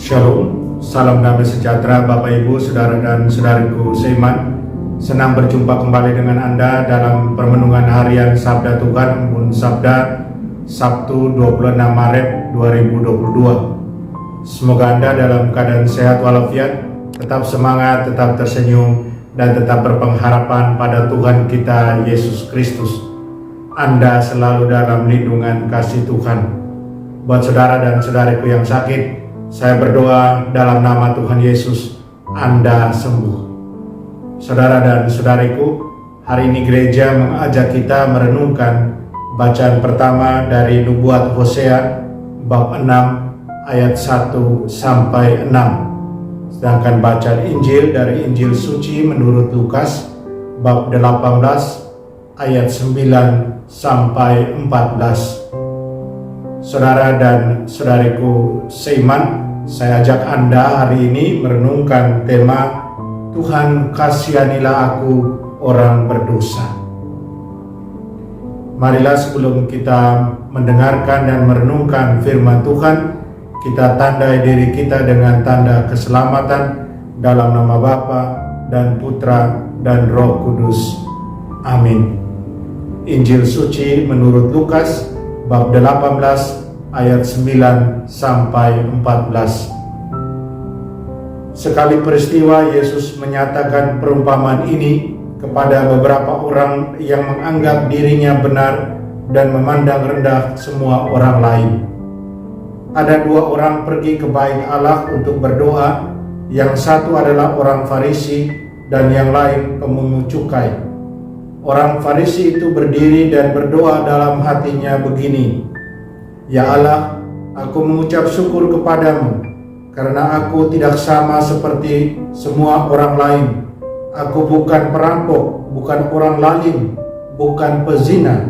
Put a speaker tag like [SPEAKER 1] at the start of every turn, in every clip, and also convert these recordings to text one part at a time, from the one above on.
[SPEAKER 1] Shalom, salam damai sejahtera Bapak Ibu, Saudara dan Saudariku seiman. Senang berjumpa kembali dengan Anda dalam permenungan harian Sabda Tuhan Embun Sabda Sabtu 26 Maret 2022. Semoga Anda dalam keadaan sehat walafiat, tetap semangat, tetap tersenyum, dan tetap berpengharapan pada Tuhan kita Yesus Kristus. Anda selalu dalam lindungan kasih Tuhan. Buat saudara dan saudariku yang sakit, saya berdoa dalam nama Tuhan Yesus, Anda sembuh. Saudara dan saudariku, hari ini gereja mengajak kita merenungkan bacaan pertama dari Nubuat Hosea bab 6 ayat 1 sampai 6. Sedangkan bacaan Injil dari Injil Suci menurut Lukas bab 18 ayat 9 sampai 14. Saudara dan saudariku seiman, saya ajak Anda hari ini merenungkan tema Tuhan kasihanilah aku orang berdosa. Marilah sebelum kita mendengarkan dan merenungkan firman Tuhan, kita tandai diri kita dengan tanda keselamatan dalam nama Bapa dan Putra dan Roh Kudus. Amin. Injil Suci menurut Lukas bab 18 ayat 9 sampai 14. Sekali peristiwa Yesus menyatakan perumpamaan ini kepada beberapa orang yang menganggap dirinya benar dan memandang rendah semua orang lain. Ada dua orang pergi ke bait Allah untuk berdoa, yang satu adalah orang Farisi dan yang lain pemungut cukai. Orang Farisi itu berdiri dan berdoa dalam hatinya begini, "Ya Allah, aku mengucap syukur kepadamu, karena aku tidak sama seperti semua orang lain. Aku bukan perampok, bukan orang lalim, bukan pezina,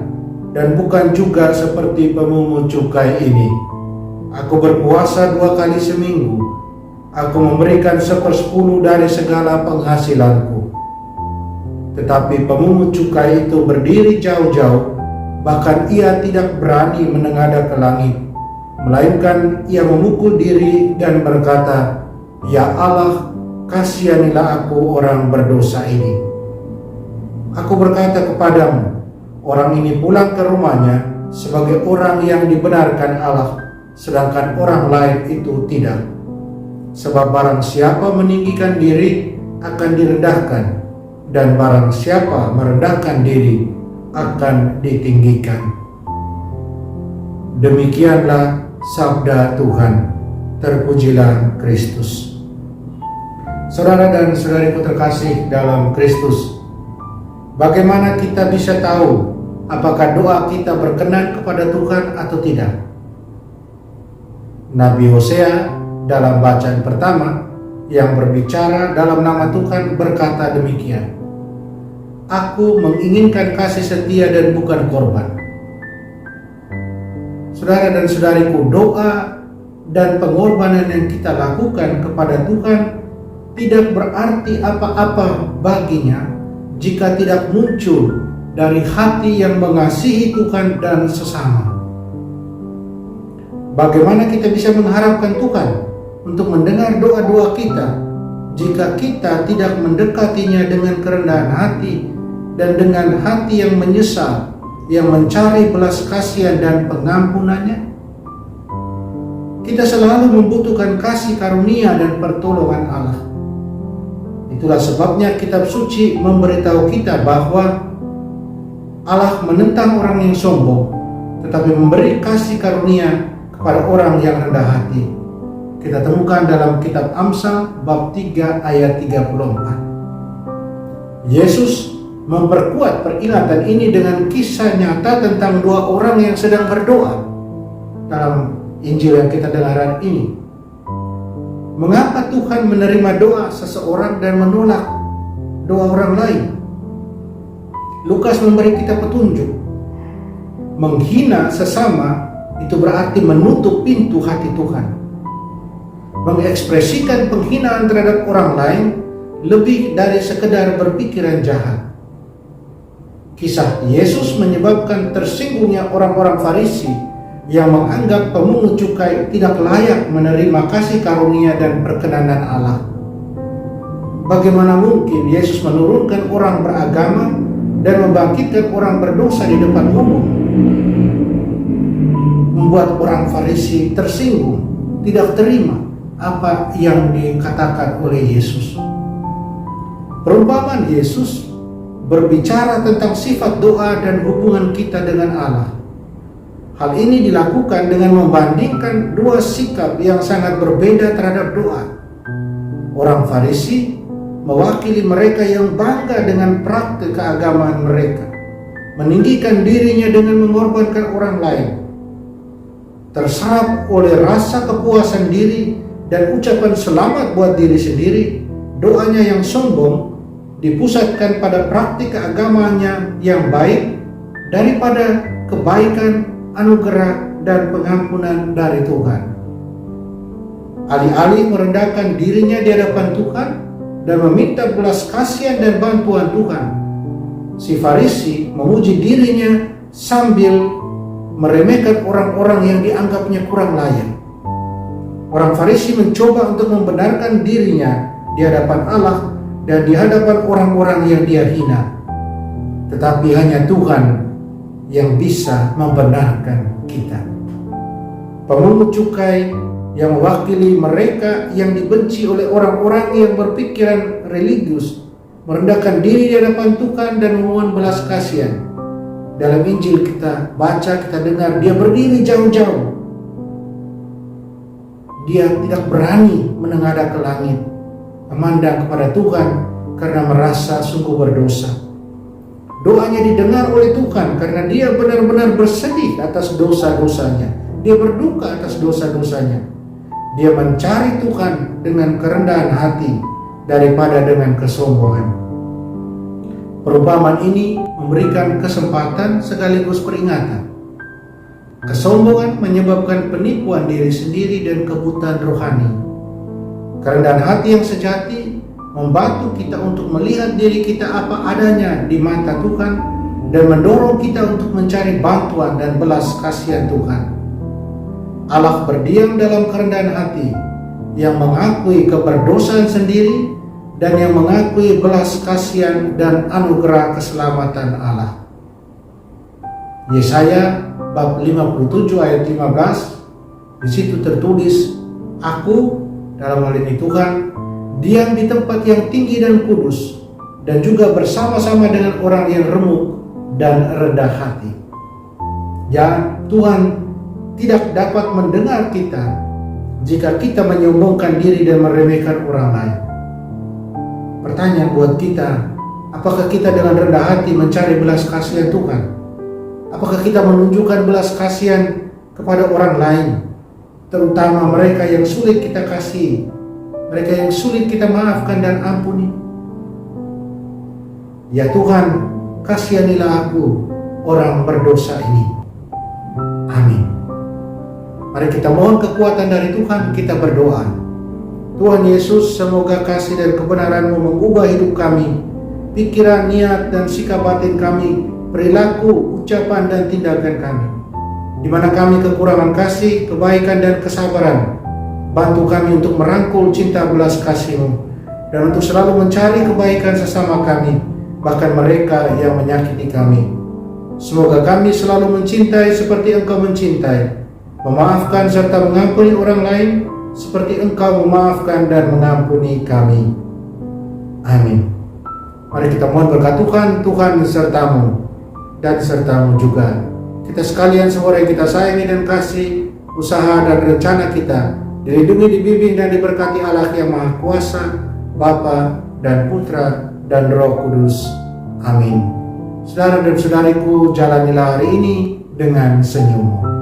[SPEAKER 1] dan bukan juga seperti pemungut cukai ini. Aku berpuasa 2 kali seminggu. Aku memberikan 1/10 dari segala penghasilanku." Tetapi pemungut cukai itu berdiri jauh-jauh, bahkan ia tidak berani menengadah ke langit, melainkan ia memukul diri dan berkata, "Ya Allah, kasihanilah aku orang berdosa ini." Aku berkata kepadamu, orang ini pulang ke rumahnya sebagai orang yang dibenarkan Allah, sedangkan orang lain itu tidak. Sebab barang siapa meninggikan diri akan direndahkan, dan barang siapa merendahkan diri akan ditinggikan. Demikianlah sabda Tuhan. Terpujilah Kristus. Saudara dan saudariku terkasih dalam Kristus, bagaimana kita bisa tahu apakah doa kita berkenan kepada Tuhan atau tidak? Nabi Hosea dalam bacaan pertama yang berbicara dalam nama Tuhan berkata demikian, "Aku menginginkan kasih setia dan bukan korban." Saudara dan saudariku, doa dan pengorbanan yang kita lakukan kepada Tuhan tidak berarti apa-apa baginya jika tidak muncul dari hati yang mengasihi Tuhan dan sesama. Bagaimana kita bisa mengharapkan Tuhan untuk mendengar doa-doa kita jika kita tidak mendekatinya dengan kerendahan hati dan dengan hati yang menyesal, yang mencari belas kasihan dan pengampunannya? Kita selalu membutuhkan kasih karunia dan pertolongan Allah. Itulah sebabnya kitab suci memberitahu kita bahwa Allah menentang orang yang sombong, tetapi memberi kasih karunia kepada orang yang rendah hati. Kita temukan dalam kitab Amsal bab 3 ayat 34. Yesus memperkuat peringatan ini dengan kisah nyata tentang dua orang yang sedang berdoa dalam Injil yang kita dengarkan ini. Mengapa Tuhan menerima doa seseorang dan menolak doa orang lain? Lukas memberi kita petunjuk. Menghina sesama itu berarti menutup pintu hati Tuhan. Mengekspresikan penghinaan terhadap orang lain lebih dari sekedar berpikiran jahat. Kisah Yesus menyebabkan tersinggungnya orang-orang Farisi yang menganggap pemungut cukai tidak layak menerima kasih karunia dan perkenanan Allah. Bagaimana mungkin Yesus menurunkan orang beragama dan membangkitkan orang berdosa di depan umum? Membuat orang Farisi tersinggung, tidak terima apa yang dikatakan oleh Yesus. Perumpamaan Yesus berbicara tentang sifat doa dan hubungan kita dengan Allah. Hal ini dilakukan dengan membandingkan dua sikap yang sangat berbeda terhadap doa. Orang Farisi mewakili mereka yang bangga dengan praktik keagamaan mereka, meninggikan dirinya dengan mengorbankan orang lain. Terserap oleh rasa kepuasan diri dan ucapan selamat buat diri sendiri, doanya yang sombong dipusatkan pada praktik keagamaannya yang baik daripada kebaikan, anugerah, dan pengampunan dari Tuhan. Alih-alih merendahkan dirinya di hadapan Tuhan dan meminta belas kasihan dan bantuan Tuhan, si Farisi memuji dirinya sambil meremehkan orang-orang yang dianggapnya kurang layak. Orang Farisi mencoba untuk membenarkan dirinya di hadapan Allah dan di hadapan orang-orang yang dia hina. Tetapi hanya Tuhan yang bisa membenarkan kita. Pemungut cukai yang mewakili mereka yang dibenci oleh orang-orang yang berpikiran religius, merendahkan diri di hadapan Tuhan dan memohon belas kasihan. Dalam Injil kita baca, kita dengar, dia berdiri jauh-jauh. Dia tidak berani menengadah ke langit, memandang kepada Tuhan karena merasa sungguh berdosa. Doanya didengar oleh Tuhan karena dia benar-benar bersedih atas dosa-dosanya. Dia berduka atas dosa-dosanya. Dia mencari Tuhan dengan kerendahan hati daripada dengan kesombongan. Perumpamaan ini memberikan kesempatan sekaligus peringatan. Kesombongan menyebabkan penipuan diri sendiri dan kebutaan rohani. Kerendahan hati yang sejati membantu kita untuk melihat diri kita apa adanya di mata Tuhan dan mendorong kita untuk mencari bantuan dan belas kasihan Tuhan. Allah berdiam dalam kerendahan hati yang mengakui keberdosaan sendiri dan yang mengakui belas kasihan dan anugerah keselamatan Allah. Yesaya bab 57 ayat 15, di situ tertulis, "Aku," dalam hal ini Tuhan, "diam di tempat yang tinggi dan kudus, dan juga bersama-sama dengan orang yang remuk dan rendah hati." Ya, Tuhan tidak dapat mendengar kita jika kita menyombongkan diri dan meremehkan orang lain. Pertanyaan buat kita, apakah kita dengan rendah hati mencari belas kasihan Tuhan? Apakah kita menunjukkan belas kasihan kepada orang lain, terutama mereka yang sulit kita kasih, mereka yang sulit kita maafkan dan ampuni? Ya Tuhan, kasihanilah aku, orang berdosa ini. Amin. Mari kita mohon kekuatan dari Tuhan, kita berdoa. Tuhan Yesus, semoga kasih dan kebenaran-Mu mengubah hidup kami, pikiran, niat, dan sikap batin kami, perilaku, ucapan, dan tindakan kami. Di mana kami kekurangan kasih, kebaikan, dan kesabaran, bantu kami untuk merangkul cinta belas kasih-Mu, dan untuk selalu mencari kebaikan sesama kami, bahkan mereka yang menyakiti kami. Semoga kami selalu mencintai seperti Engkau mencintai, memaafkan serta mengampuni orang lain seperti Engkau memaafkan dan mengampuni kami. Amin. Mari kita mohon berkat Tuhan, Tuhan sertamu dan sertamu juga. Kita sekalian semua yang kita sayangi dan kasih, usaha dan rencana kita dilindungi, dibimbing, dan diberkati Allah yang Maha Kuasa, Bapa dan Putra dan Roh Kudus. Amin. Saudara dan saudariku, jalanilah hari ini dengan senyum.